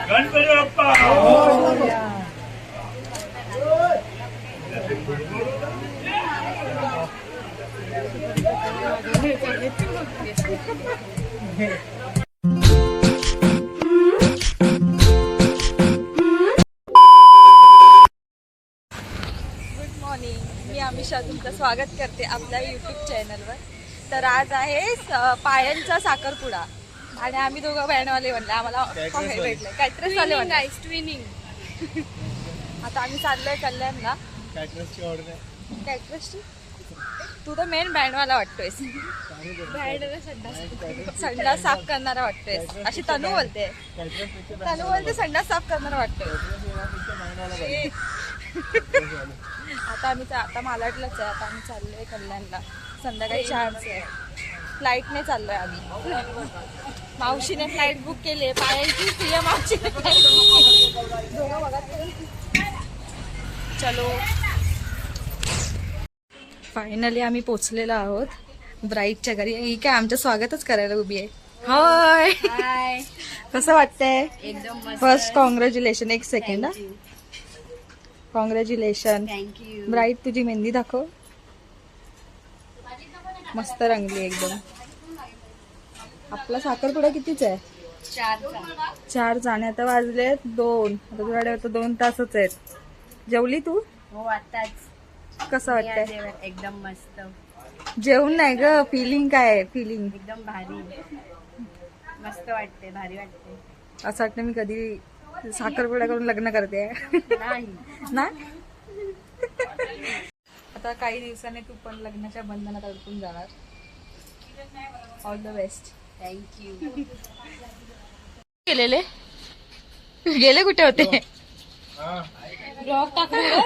गणपती बाप्पा मी अमिषा तुमचं स्वागत करते आपल्या यूट्यूब चॅनलवर. तर आज आहे पायलचा साखरपुडा आणि आम्ही दोघं बँडवाले म्हणले आम्हाला भेटले काहीतरी चालू आहे ट्विनिंग. आता आम्ही चाललोय कल्याणला. कॅटरसची तू तर मेन बँडवाला वाटतोय. संडास साफ करणारा वाटतोय अशी तनू बोलते. तनू बोलते संडास साफ करणारा वाटतोय. आता मालाडलाच आहे. आता आम्ही चाललोय कल्याणला. संध्याकाळी 4च आहे. फ्लाईटने चाललोय आम्ही. मावशीने फ्लाईट बुक केली आहे. पायलची प्रिया मावशीने फ्लाईट बुक केली. दोघं बघा. चलो फायनली आम्ही पोचलेलो आहोत ब्राईडच्या घरी. ही काय आमचं स्वागतच करायला उभी आहे. हाय कसं वाटतंय? एकदम फर्स्ट कॉंग्रॅच्युलेशन. एक सेकंड. कॉंग्रॅच्युलेशन. ब्राईड तुझी मेहंदी दाखव. मस्त रंगली एकदम. आपला साखरपुडा कितीच आहे? 4 जाणे. आता वाजले 2. आता तुझ्याकडे 2 तासच आहेत. जेवली तू? हो आताच. कसं वाटतंय? एकदम मस्त. जेवण नाही ग, फिलिंग काय आहे? फिलिंग एकदम भारी मस्त वाटते. भारी वाटते. असं वाटतं मी कधी साखरपुडा करून लग्न करते. ना आता काही दिवसांनी तू पण लग्नाच्या बंधनात अडकून जाणार. All the best. थँक्यू. गेले कुठे होते?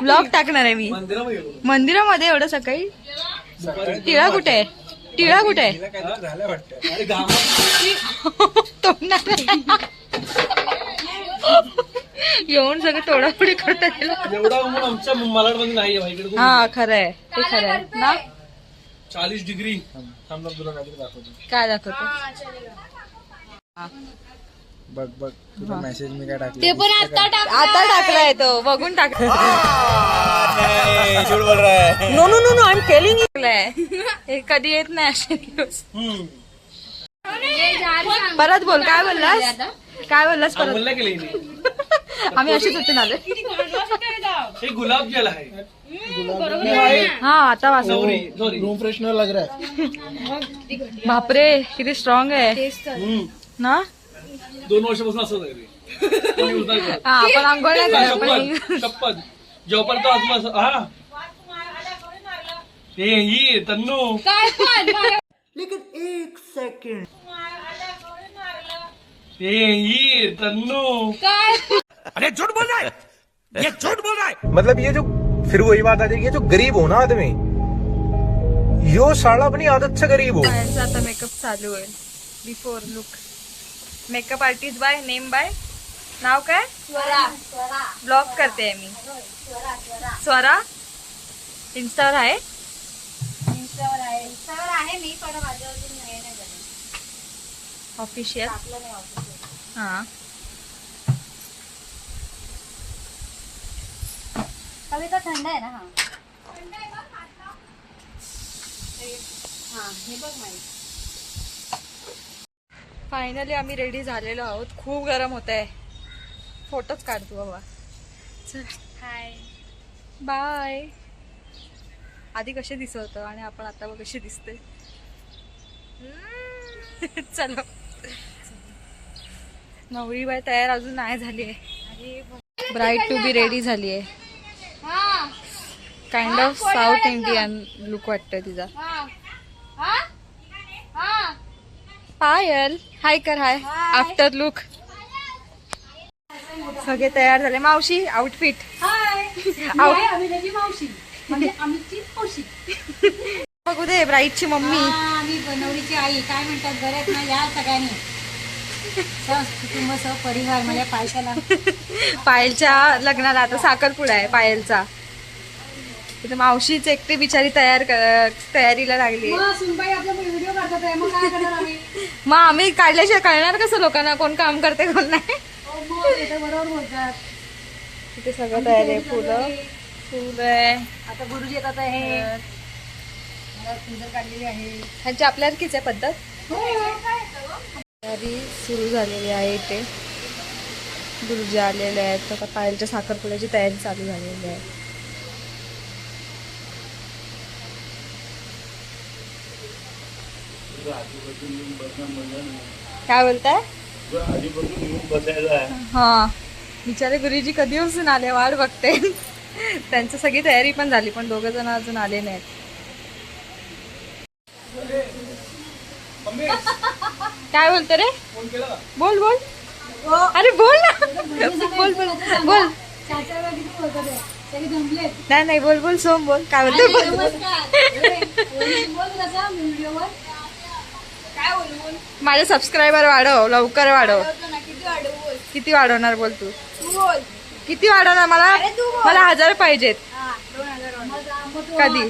ब्लॉग टाकणार आहे मी मंदिरामध्ये. एवढं सकाळी. टिळा कुठे आहे? टिळा कुठे आहे? येऊन सगळं तोडाफोडी करता. हा खरंय. ते खरंय ना. 40 डिग्री काय दाखवतो? बघ बघ तुझा मेसेज मी काय टाकले. ते पण आता टाकलाय तो. बघून टाकलाय. झूठ बोल रहा है. No no no no I am telling you. हे कधी येत नाही असे दिवस. परत बोल. काय बोललास? काय बोललास परत? आम्ही अशीच उठून आलो. हे गुलाब जल आहे. हा आता वाजव. रूम फ्रेशनर लग रहा है. बापरे किती स्ट्रॉंग आहे ना. 2 वर्षापासून असं आहे. हा आपण आंघोळ नाही करत. शपथ जेवपर्यंत असं. हा ही तन्नू. लेकिन एक सेकंड. ही तन्नू. अरे झूठ बोल रहा है. ये झूठ बोल रहा है. मतलब ये जो फिर वही बात आ जाएगी. ये जो गरीब हो ना आदमी, यो साला अपनी आदत से गरीब हो. आता मेकअप चालू होईल. Before look. Makeup artist by name by. नाव काय? ब्लॉग करते मी. स्वरा. इंस्टावर आहे. मी पण माझ्या ऑफिशियल. हा कभी तो थंड आहे ना. हा हे बघ माहिती. फायनली आम्ही रेडी झालेलो आहोत. खूप गरम होत आहे. फोटोच काढतो बाबा. चल हाय बाय. आधी कसे दिसत होतं आणि आपण आता बघ कशी दिसते. चलो. नवरी बाई तयार अजून नाही झाली आहे. ब्राईड टू बी रेडी झाली आहे. Kind of south Indian look वाटतोय तिचा. पायल हाय कर. हाय आफ्टर लुक. सगळे तयार झाले. मावशी आउटफिट मावशी म्हणजे आमची मावशी. बघू दे ब्राईडची मम्मी. आम्ही बनवलीची आई. काय म्हणतात बऱ्याच ना या सगळ्यांनी कुटुंब परिवार माझ्या पायथ्याला. पायलच्या लग्नाला आता साखरपुडा आहे पायलचा. तिथे मावशीच एकटी बिचारी तयारीला लागली. सुनबाई आपला व्हिडिओ करतात आहे, मग काय करणार आम्ही? मग आम्ही काढल्याशिवाय कळणार कसं लोकांना कोण काम करते कोण नाही. बरोबर बोलतात. तिथे सगळं तयारी आहे. फुलं फुल आहे. आता गुरुजी येतात आहे. मला सुंदर काढलेली आहे. ह्यांची आपल्यासारखीच आहे पद्धत. तयारी सुरू झालेली आहे. इथे गुरुजी आलेले आहेत. आता पायलच्या साखरपुड्याची तयारी चालू झालेली आहे. काय बोलताय? हा बिचारे गुरुजी कधी उसून आले वाट बघते. त्यांची सगळी तयारी पण झाली पण 2 जण अजून आले नाहीत. काय बोलतो रे? बोल बोल. अरे बोल ना. बोल बोल बोल. नाही नाही बोल बोल सोम बोल. काय बोलतो बोल. माझे सबस्क्रायबर वाढव लवकर वाढव. किती वाढवणार बोल तू. किती वाढवणार? मला 1000 पाहिजेत. कधी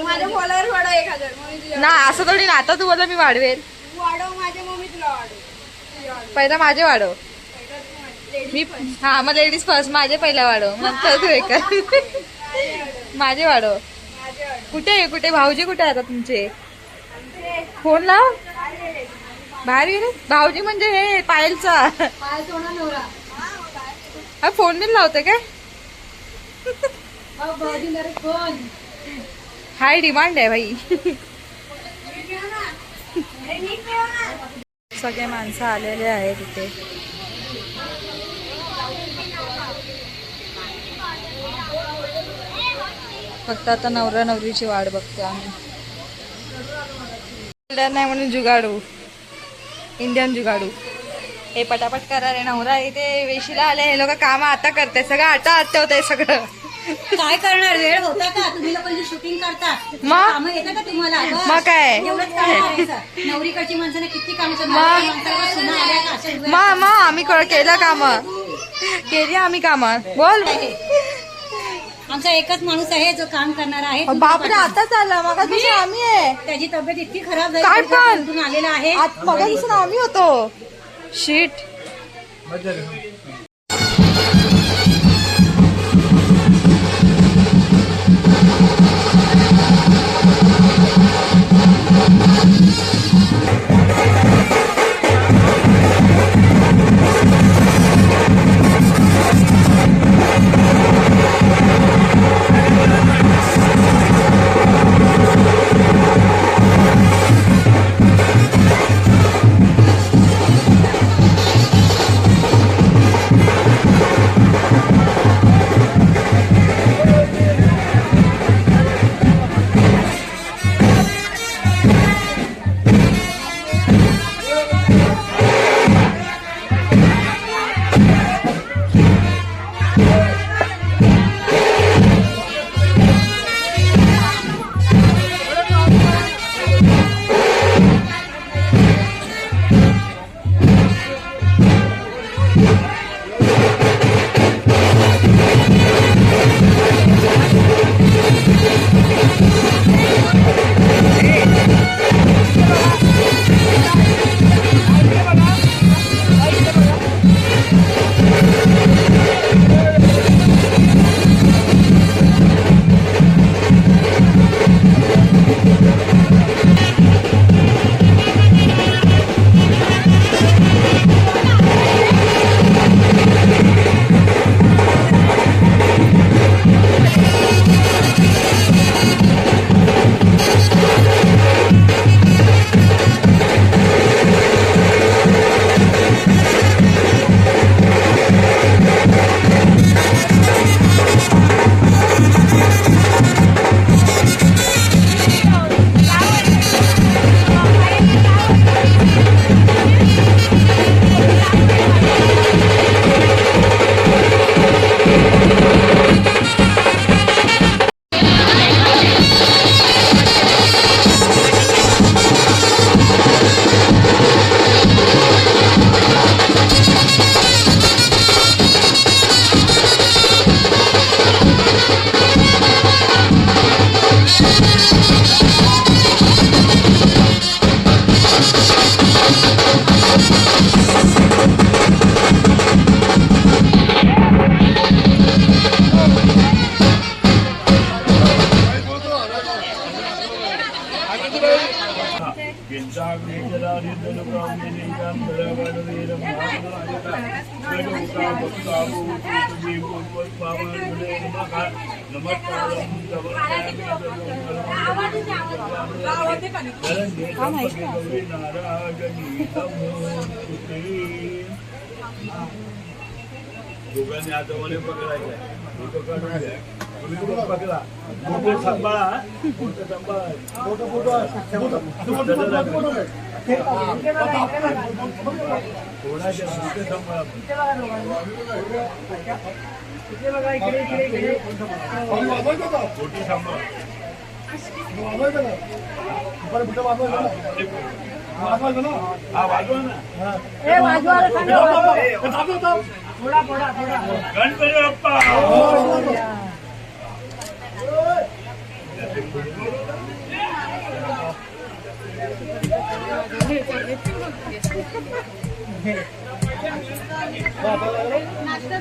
माझे फॉलोअर वाढव 1000. ना असं थोडी ना. आता तू बोला मी वाढवेल. वाढव माझे मम्मी तुला वाढव. पहिला माझे वाढव. मी हा मग लेडीज फर्स्ट. माझे पहिला वाढव नंतर तू एक. माझे वाढव. कुठे भाऊजी कुठे आता तुमचे? फोन लाव. बाहेर गेले भाऊजी म्हणजे हे पायलचा. हा फोन बिन लावते काय? हाय डिमांड आहे भाई. सगळे माणसं आलेले आहेत इथे. फक्त आता नवरा नवरीची वाट बघतो आम्ही. नाही म्हणून जुगाडू. इंडियन जुगाडू. हे पटापट करा रे. नवरा इथे वेशीला आले. हे लोक काम आता करते. सगळं आता होतंय सगळं. काय करणार? वेळ होता का? तुम्ही लोकांची शूटिंग करता. मग? कामं येतं का तुम्हाला? मग काय? एवढंच काम करायचं. नवरीकडची माणसाने किती काम मग आम्ही केलं काम. केली आम्ही काम. बोल. आमचा एकच माणूस आहे जो काम करणार आहे. बापरे आता चालला. मग आम्ही आहे. त्याची तब्येत इतकी खराब झाली. काय पण? कुठून आलेला आहे. मग आम्ही होतो. शीट. दोघांनी हातामध्ये पकडायचं फोटो काढून घ्या. तुम्ही कुठं पकडा मोठे सांभाळा मोठे सांभाळा कोणाच्या मोठे सांभाळा मोठी सांभाळा हा वाजवा ना गणपती बाप्पा नाश्ता